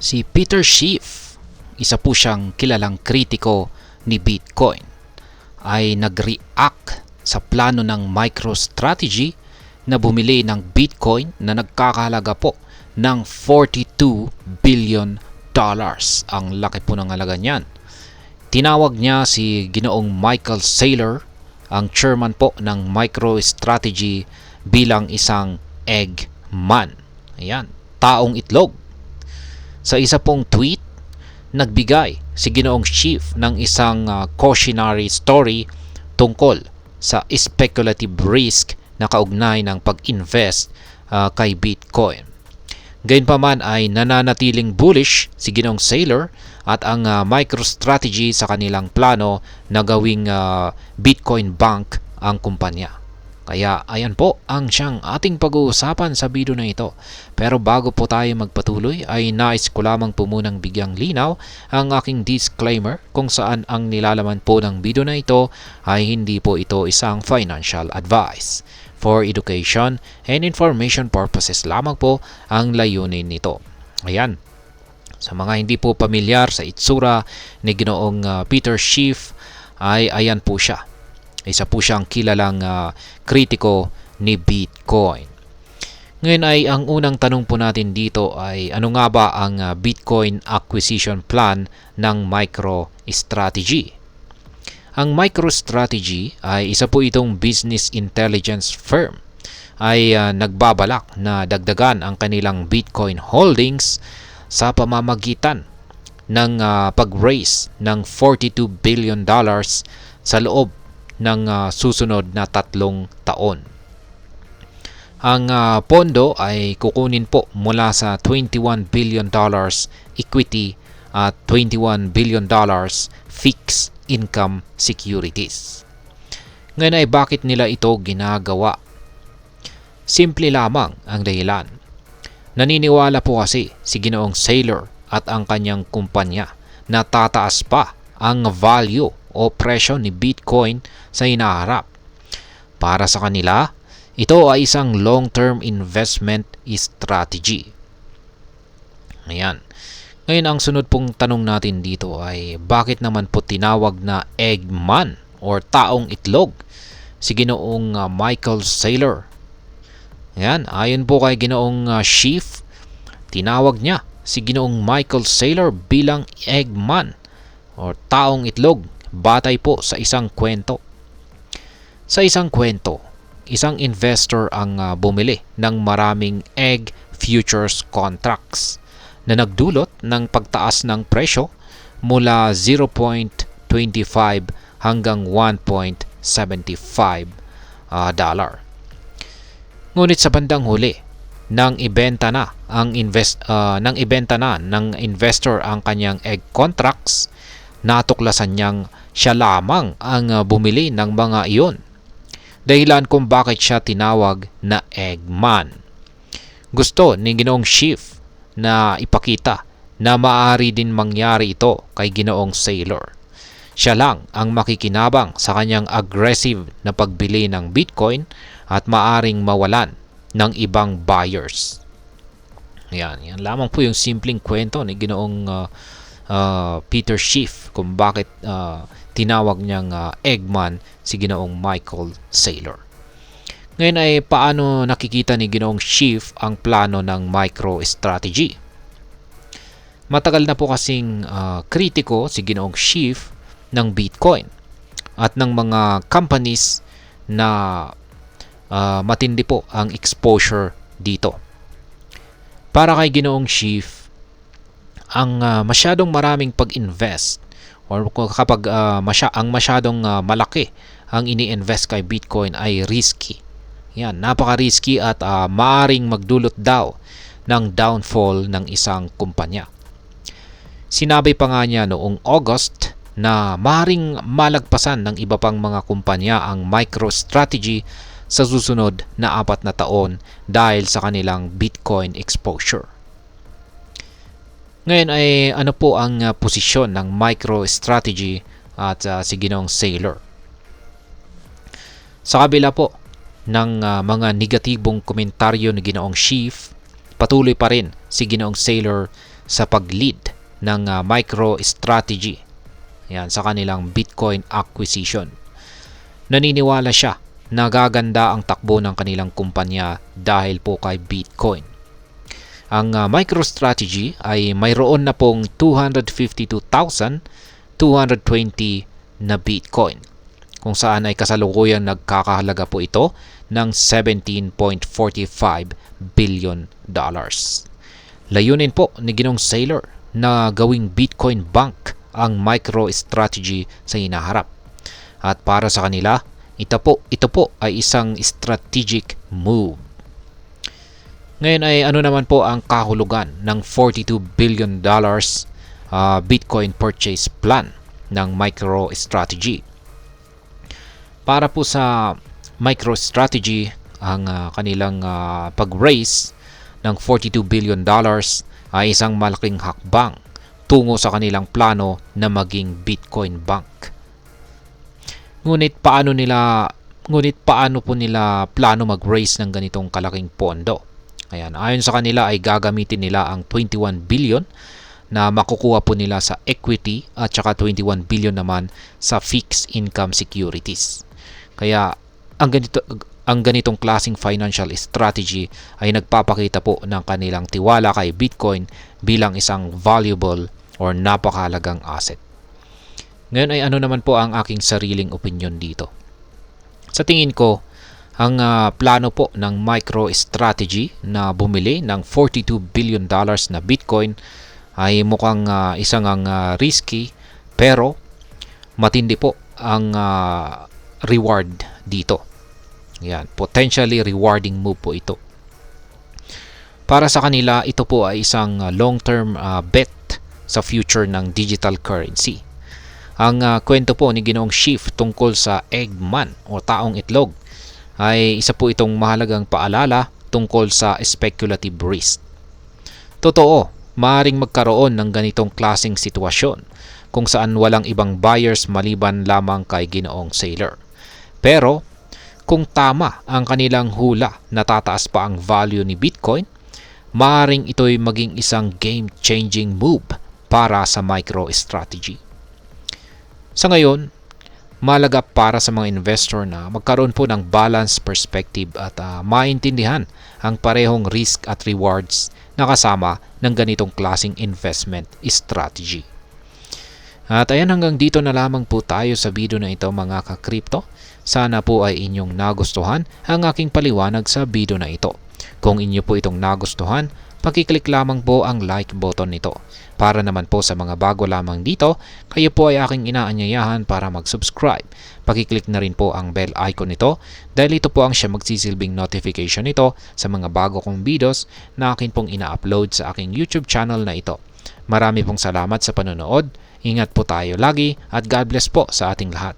Si Peter Schiff, isa po siyang kilalang kritiko ni Bitcoin, ay nag-react sa plano ng MicroStrategy na bumili ng Bitcoin na nagkakahalaga po ng $42 billion. Ang laki po ng halaga niyan. Tinawag niya si Ginoong Michael Saylor, ang chairman po ng MicroStrategy, bilang isang eggman. Ayan, taong itlog. Sa isa pong tweet, nagbigay si Ginoong Schiff ng isang cautionary story tungkol sa speculative risk na kaugnay ng pag-invest kay Bitcoin. Gayunpaman ay nananatiling bullish si Ginoong Saylor at ang MicroStrategy sa kanilang plano na gawing Bitcoin Bank ang kumpanya. Kaya ayan po ang siyang ating pag-uusapan sa video na ito. Pero bago po tayo magpatuloy ay nais ko lamang po munang bigyang linaw ang aking disclaimer kung saan ang nilalaman po ng video na ito ay hindi po ito isang financial advice. For education and information purposes lamang po ang layunin nito. Ayan. Sa mga hindi po pamilyar sa itsura ni Ginoong Peter Schiff ay ayan po siya. Isa po siyang kilalang kritiko ni Bitcoin. Ngayon ay ang unang tanong po natin dito ay ano nga ba ang Bitcoin acquisition plan ng MicroStrategy? Ang MicroStrategy ay isa po itong business intelligence firm ay nagbabalak na dagdagan ang kanilang Bitcoin holdings sa pamamagitan ng pag-raise ng $42 billion sa loob ng susunod na 3 taon. Ang pondo ay kukunin po mula sa $21 billion equity at $21 billion fixed income securities. Ngayon ay bakit nila ito ginagawa? Simple lamang ang dahilan. Naniniwala po kasi si Ginoong Saylor at ang kanyang kumpanya na tataas pa ang value o presyo ni Bitcoin sa hinaharap. Para sa kanila, ito ay isang long-term investment strategy. Ayan. Ngayon, ang sunod pong tanong natin dito ay bakit naman po tinawag na eggman or taong itlog si Ginoong Michael Saylor? Ayan, ayon po kay Ginoong Schiff, tinawag niya si Ginoong Michael Saylor bilang eggman or taong itlog batay po sa isang kwento. Sa isang kwento, isang investor ang bumili ng maraming egg futures contracts na nagdulot ng pagtaas ng presyo mula 0.25 hanggang 1.75 dollar. Ngunit sa bandang huli, nang ibenta na ng investor ang kanyang egg contracts, natuklasan niyang siya lamang ang bumili ng mga iyon. Dahilan kung bakit siya tinawag na eggman. Gusto ni Ginoong Schiff na ipakita na maaari din mangyari ito kay Ginoong Saylor. Siya lang ang makikinabang sa kanyang aggressive na pagbili ng Bitcoin at maaring mawalan ng ibang buyers. Yan lamang po yung simpleng kwento ni Ginoong Peter Schiff kung bakit tinawag niyang eggman si Ginoong Michael Saylor. Ngayon ay paano nakikita ni Ginoong Schiff ang plano ng MicroStrategy? Matagal na po kasing kritiko si Ginoong Schiff ng Bitcoin at ng mga companies na matindi po ang exposure dito. Para kay Ginoong Schiff, ang masyadong maraming pag-invest or kapag ang masyadong malaki ang ini-invest kay Bitcoin ay risky. Yan, napaka-risky at maaring magdulot daw ng downfall ng isang kumpanya. Sinabi pa nga niya noong August na maaring malagpasan ng iba pang mga kumpanya ang MicroStrategy sa susunod na 4 na taon dahil sa kanilang Bitcoin exposure. Ngayon ay ano po ang posisyon ng MicroStrategy at si Ginoong Saylor? Sa kabila po ng mga negatibong komentaryo ni Ginoong Schiff, patuloy pa rin si Ginoong Saylor sa pag-lead ng MicroStrategy sa kanilang Bitcoin acquisition. Naniniwala siya na gaganda ang takbo ng kanilang kumpanya dahil po kay Bitcoin. Ang MicroStrategy ay mayroon na pong 252,220 na Bitcoin, kung saan ay kasalukuyang nagkakahalaga po ito ng $17.45 billion. Layunin po ni Ginong Saylor na gawing Bitcoin Bank ang MicroStrategy sa hinaharap. At para sa kanila, ito po ay isang strategic move. Ngayon ay ano naman po ang kahulugan ng $42 billion Bitcoin purchase plan ng MicroStrategy. Para po sa MicroStrategy, ang kanilang pag-raise ng $42 billion ay isang malaking hakbang tungo sa kanilang plano na maging Bitcoin Bank. Ngunit paano po nila plano mag-raise ng ganitong kalaking pondo? Ayon sa kanila ay gagamitin nila ang 21 billion na makukuha po nila sa equity at saka 21 billion naman sa fixed income securities. Kaya ang ganitong klaseng financial strategy ay nagpapakita po ng kanilang tiwala kay Bitcoin bilang isang valuable or napakahalagang asset. Ngayon ay ano naman po ang aking sariling opinion dito. Sa tingin ko, ang plano po ng MicroStrategy na bumili ng $42 billion na Bitcoin ay mukhang isang risky pero matindi po ang reward dito. Potentially rewarding move po ito. Para sa kanila, ito po ay isang long-term bet sa future ng digital currency. Ang kwento po ni Ginoong Schiff tungkol sa Eggman o taong itlog ay isa po itong mahalagang paalala tungkol sa speculative risk. Totoo, maaaring magkaroon ng ganitong klaseng sitwasyon kung saan walang ibang buyers maliban lamang kay Ginoong Saylor. Pero kung tama ang kanilang hula na tataas pa ang value ni Bitcoin, maaaring ito'y maging isang game-changing move para sa MicroStrategy. Sa ngayon, malaga para sa mga investor na magkaroon po ng balanced perspective at maintindihan ang parehong risk at rewards na kasama ng ganitong klaseng investment strategy. At ayan, hanggang dito na lamang po tayo sa video na ito mga ka-crypto. Sana po ay inyong nagustuhan ang aking paliwanag sa video na ito. Kung inyo po itong nagustuhan, pakiclick lamang po ang like button nito. Para naman po sa mga bago lamang dito, kayo po ay aking inaanyayahan para mag-subscribe. Pakiclick na rin po ang bell icon nito dahil ito po ang siya magsisilbing notification nito sa mga bago kong videos na akin pong ina-upload sa aking YouTube channel na ito. Marami pong salamat sa panonood. Ingat po tayo lagi at God bless po sa ating lahat.